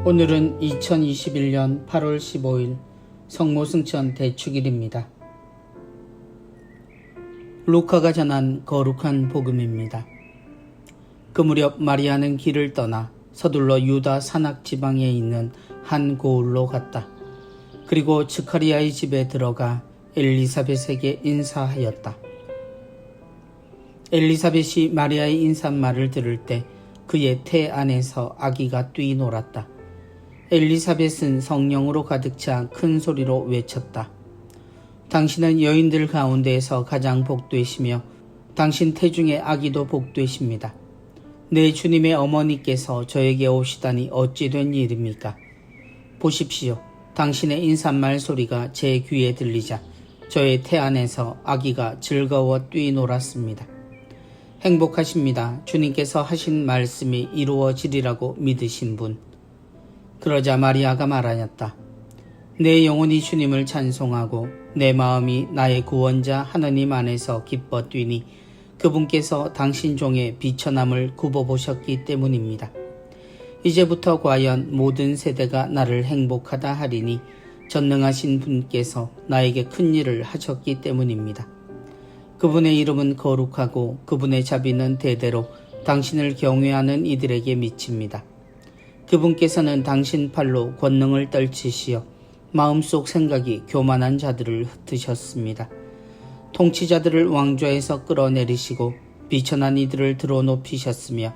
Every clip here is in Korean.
오늘은 2021년 8월 15일 성모승천 대축일입니다. 루카가 전한 거룩한 복음입니다. 그 무렵 마리아는 길을 떠나 서둘러 유다 산악 지방에 있는 한 고을로 갔다. 그리고 즈카리아의 집에 들어가 엘리사벳에게 인사하였다. 엘리사벳이 마리아의 인사말을 들을 때 그의 태 안에서 아기가 뛰놀았다. 엘리사벳은 성령으로 가득 차 큰 소리로 외쳤다. 당신은 여인들 가운데에서 가장 복되시며 당신 태중의 아기도 복되십니다. 내 주님의 어머니께서 저에게 오시다니 어찌 된 일입니까? 보십시오. 당신의 인사말 소리가 제 귀에 들리자 저의 태 안에서 아기가 즐거워 뛰놀았습니다. 행복하십니다. 주님께서 하신 말씀이 이루어지리라고 믿으신 분. 그러자 마리아가 말하였다. 내 영혼이 주님을 찬송하고 내 마음이 나의 구원자 하느님 안에서 기뻐 뛰니 그분께서 당신 종의 비천함을 굽어보셨기 때문입니다. 이제부터 과연 모든 세대가 나를 행복하다 하리니 전능하신 분께서 나에게 큰 일을 하셨기 때문입니다. 그분의 이름은 거룩하고 그분의 자비는 대대로 당신을 경외하는 이들에게 미칩니다. 그분께서는 당신 팔로 권능을 떨치시어 마음속 생각이 교만한 자들을 흩으셨습니다. 통치자들을 왕좌에서 끌어내리시고 비천한 이들을 드러높이셨으며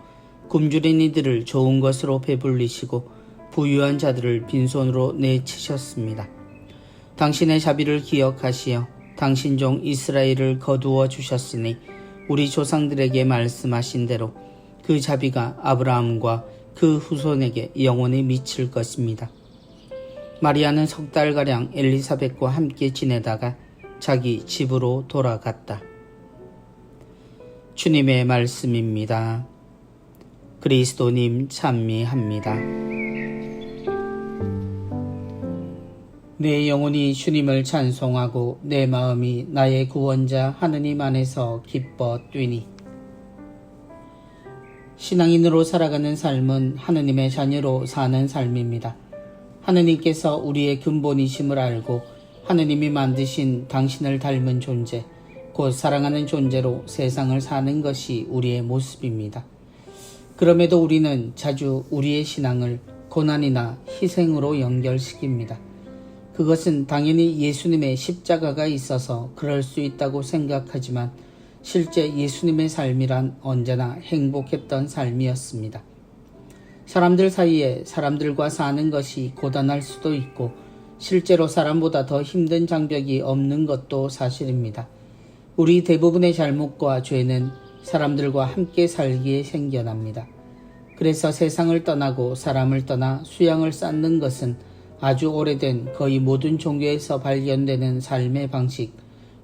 굶주린 이들을 좋은 것으로 배불리시고 부유한 자들을 빈손으로 내치셨습니다. 당신의 자비를 기억하시어 당신 종 이스라엘을 거두어 주셨으니 우리 조상들에게 말씀하신 대로 그 자비가 아브라함과 그 후손에게 영원히 미칠 것입니다. 마리아는 석 달가량 엘리사벳과 함께 지내다가 자기 집으로 돌아갔다. 주님의 말씀입니다. 그리스도님 찬미합니다. 내 영혼이 주님을 찬송하고 내 마음이 나의 구원자 하느님 안에서 기뻐 뛰니. 신앙인으로 살아가는 삶은 하느님의 자녀로 사는 삶입니다. 하느님께서 우리의 근본이심을 알고 하느님이 만드신 당신을 닮은 존재, 곧 사랑하는 존재로 세상을 사는 것이 우리의 모습입니다. 그럼에도 우리는 자주 우리의 신앙을 고난이나 희생으로 연결시킵니다. 그것은 당연히 예수님의 십자가가 있어서 그럴 수 있다고 생각하지만 실제 예수님의 삶이란 언제나 행복했던 삶이었습니다. 사람들 사이에 사람들과 사는 것이 고단할 수도 있고 실제로 사람보다 더 힘든 장벽이 없는 것도 사실입니다. 우리 대부분의 잘못과 죄는 사람들과 함께 살기에 생겨납니다. 그래서 세상을 떠나고 사람을 떠나 수양을 쌓는 것은 아주 오래된 거의 모든 종교에서 발견되는 삶의 방식,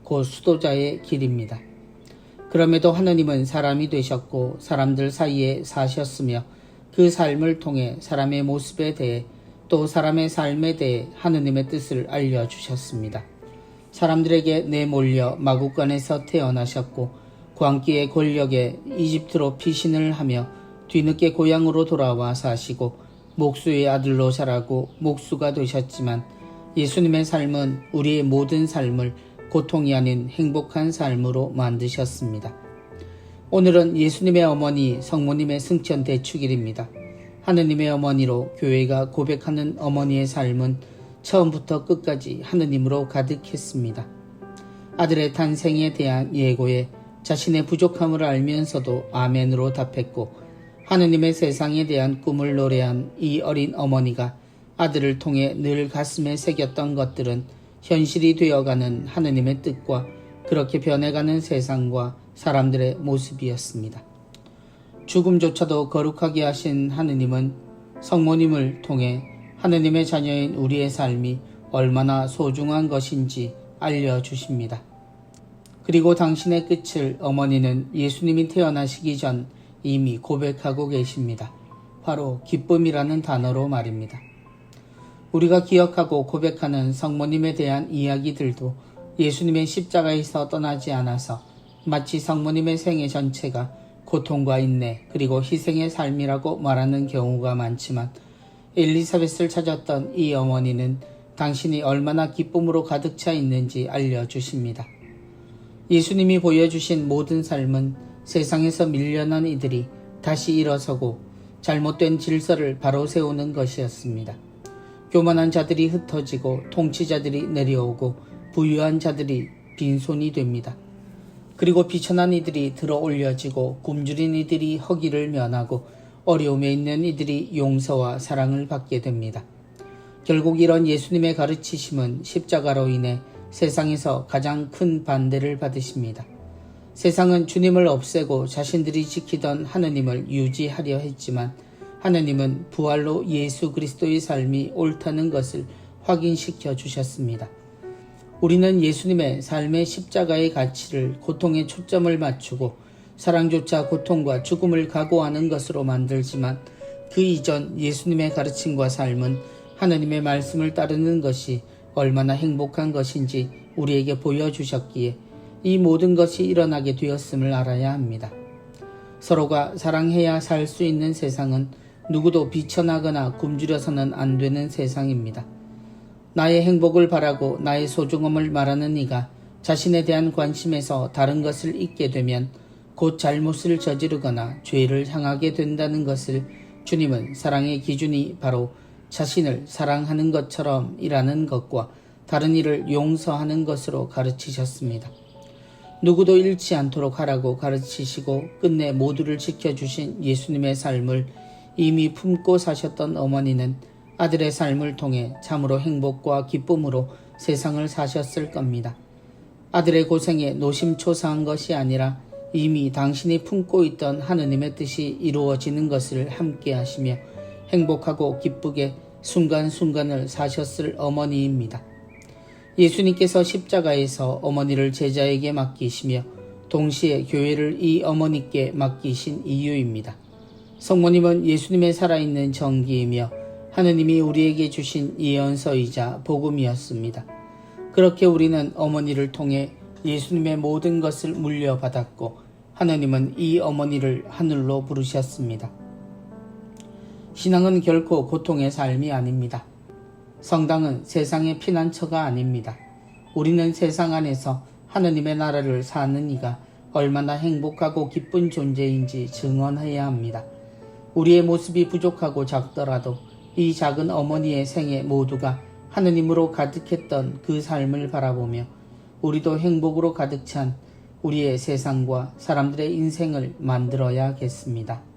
곧 수도자의 길입니다. 그럼에도 하느님은 사람이 되셨고 사람들 사이에 사셨으며 그 삶을 통해 사람의 모습에 대해 또 사람의 삶에 대해 하느님의 뜻을 알려주셨습니다. 사람들에게 내몰려 마국간에서 태어나셨고 광기의 권력에 이집트로 피신을 하며 뒤늦게 고향으로 돌아와 사시고 목수의 아들로 자라고 목수가 되셨지만 예수님의 삶은 우리의 모든 삶을 고통이 아닌 행복한 삶으로 만드셨습니다. 오늘은 예수님의 어머니 성모님의 승천 대축일입니다. 하느님의 어머니로 교회가 고백하는 어머니의 삶은 처음부터 끝까지 하느님으로 가득했습니다. 아들의 탄생에 대한 예고에 자신의 부족함을 알면서도 아멘으로 답했고 하느님의 세상에 대한 꿈을 노래한 이 어린 어머니가 아들을 통해 늘 가슴에 새겼던 것들은 현실이 되어가는 하느님의 뜻과 그렇게 변해가는 세상과 사람들의 모습이었습니다. 죽음조차도 거룩하게 하신 하느님은 성모님을 통해 하느님의 자녀인 우리의 삶이 얼마나 소중한 것인지 알려주십니다. 그리고 당신의 끝을 어머니는 예수님이 태어나시기 전 이미 고백하고 계십니다. 바로 기쁨이라는 단어로 말입니다. 우리가 기억하고 고백하는 성모님에 대한 이야기들도 예수님의 십자가에서 떠나지 않아서 마치 성모님의 생애 전체가 고통과 인내 그리고 희생의 삶이라고 말하는 경우가 많지만 엘리사벳을 찾았던 이 어머니는 당신이 얼마나 기쁨으로 가득 차 있는지 알려주십니다. 예수님이 보여주신 모든 삶은 세상에서 밀려난 이들이 다시 일어서고 잘못된 질서를 바로 세우는 것이었습니다. 교만한 자들이 흩어지고 통치자들이 내려오고 부유한 자들이 빈손이 됩니다. 그리고 비천한 이들이 들어 올려지고 굶주린 이들이 허기를 면하고 어려움에 있는 이들이 용서와 사랑을 받게 됩니다. 결국 이런 예수님의 가르치심은 십자가로 인해 세상에서 가장 큰 반대를 받으십니다. 세상은 주님을 없애고 자신들이 지키던 하느님을 유지하려 했지만 하느님은 부활로 예수 그리스도의 삶이 옳다는 것을 확인시켜 주셨습니다. 우리는 예수님의 삶의 십자가의 가치를 고통에 초점을 맞추고 사랑조차 고통과 죽음을 각오하는 것으로 만들지만 그 이전 예수님의 가르침과 삶은 하느님의 말씀을 따르는 것이 얼마나 행복한 것인지 우리에게 보여주셨기에 이 모든 것이 일어나게 되었음을 알아야 합니다. 서로가 사랑해야 살 수 있는 세상은 누구도 비천하거나 굶주려서는 안 되는 세상입니다. 나의 행복을 바라고 나의 소중함을 말하는 이가 자신에 대한 관심에서 다른 것을 잊게 되면 곧 잘못을 저지르거나 죄를 향하게 된다는 것을 주님은 사랑의 기준이 바로 자신을 사랑하는 것처럼 일하는 것과 다른 이를 용서하는 것으로 가르치셨습니다. 누구도 잃지 않도록 하라고 가르치시고 끝내 모두를 지켜주신 예수님의 삶을 이미 품고 사셨던 어머니는 아들의 삶을 통해 참으로 행복과 기쁨으로 세상을 사셨을 겁니다. 아들의 고생에 노심초사한 것이 아니라 이미 당신이 품고 있던 하느님의 뜻이 이루어지는 것을 함께 하시며 행복하고 기쁘게 순간순간을 사셨을 어머니입니다. 예수님께서 십자가에서 어머니를 제자에게 맡기시며 동시에 교회를 이 어머니께 맡기신 이유입니다. 성모님은 예수님의 살아있는 정기이며 하느님이 우리에게 주신 예언서이자 복음이었습니다. 그렇게 우리는 어머니를 통해 예수님의 모든 것을 물려받았고 하느님은 이 어머니를 하늘로 부르셨습니다. 신앙은 결코 고통의 삶이 아닙니다. 성당은 세상의 피난처가 아닙니다. 우리는 세상 안에서 하느님의 나라를 사는 이가 얼마나 행복하고 기쁜 존재인지 증언해야 합니다. 우리의 모습이 부족하고 작더라도 이 작은 어머니의 생애 모두가 하느님으로 가득했던 그 삶을 바라보며 우리도 행복으로 가득 찬 우리의 세상과 사람들의 인생을 만들어야겠습니다.